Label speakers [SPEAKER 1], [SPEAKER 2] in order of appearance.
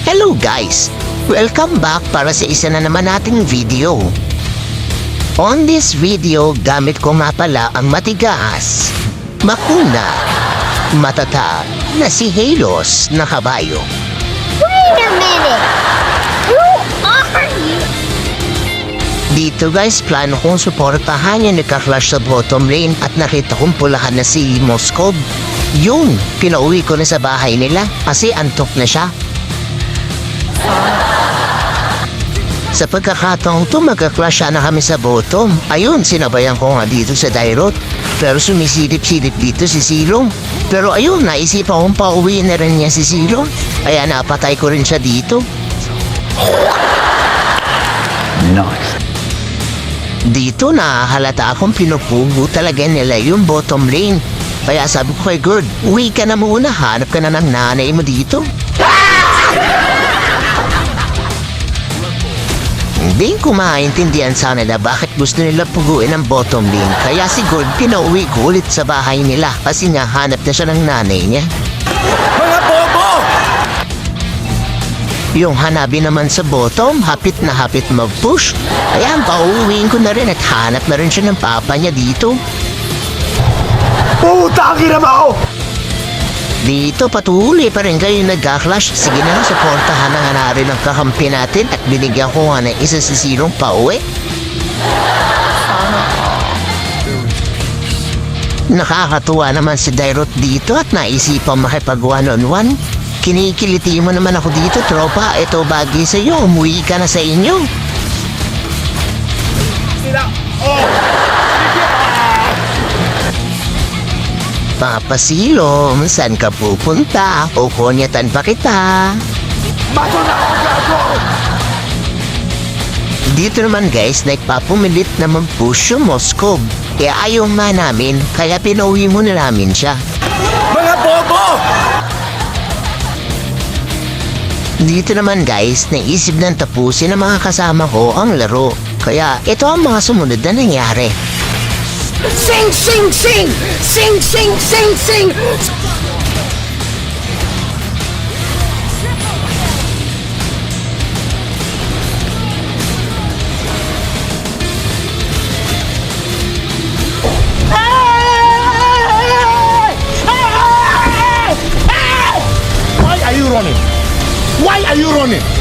[SPEAKER 1] Hello guys! Welcome back para sa isa na naman nating video. On this video, gamit ko nga pala ang matigas, makuna, matata na si Halos na kabayo.
[SPEAKER 2] Wait a minute! Who are you?
[SPEAKER 1] Dito guys, plano kong suportahan yung nagka-clash sa bottom lane at nakita kong pulahan na si Moskov. Yun, pinauwi ko na sa bahay nila kasi antok na siya. Sa pagkakataong to, magka-clash na kami sa bottom. Ayun, sinabayan ko nga dito sa Dairot. Pero sumisilip-silip dito si Silong. Pero ayun, naisipan kong pauwi na rin niya si Silong. Kaya napatay ko rin siya dito.
[SPEAKER 3] Nice.
[SPEAKER 1] Dito nakahalata akong pinupugo talaga nila yung bottom lane. Kaya sabi ko kay Gord, uwi ka na muna, hanap ka na ng nanay mo dito. Hindi ko maintindihan sana na bakit gusto nila puguin ang bottom lane. Kaya si Gord pinauwi ko ulit sa bahay nila kasi nga hanap na siya ng nanay niya.
[SPEAKER 3] Mga bobo!
[SPEAKER 1] Yung Hanabi naman sa bottom, hapit na hapit mag-push. Kaya pauwiin ko na rin at hanap na rin siya ng papa niya dito.
[SPEAKER 3] Putangin naman ako!
[SPEAKER 1] Dito patuloy pa rin kayo nagka-clash. Sige na, suportahan na nga na rin ang kakampi natin at binigyan ko nga ng isa si Silong pauwi. Nakakatuwa naman si Dairot dito at naisipang makipag one-on-one. Kinikiliti mo naman ako dito, tropa. Ito bagay sa iyo, umuwi ka na sa inyo. Papa Silong, saan ka pupunta? O kunyatan pa kita.
[SPEAKER 3] Bato na ako, gago!
[SPEAKER 1] Dito naman guys, nagpapumilit na mag-push yung Moskov. Kaya ayaw nga namin, kaya pinauwi mo na namin siya.
[SPEAKER 3] Mga bobo!
[SPEAKER 1] Dito naman guys, naisip ng tapusin ng mga kasama ko ang laro. Kaya ito ang mga sumunod na nangyari.
[SPEAKER 2] Sing, sing, sing! Sing, sing, sing, sing!
[SPEAKER 3] Why are you running? Why are you running?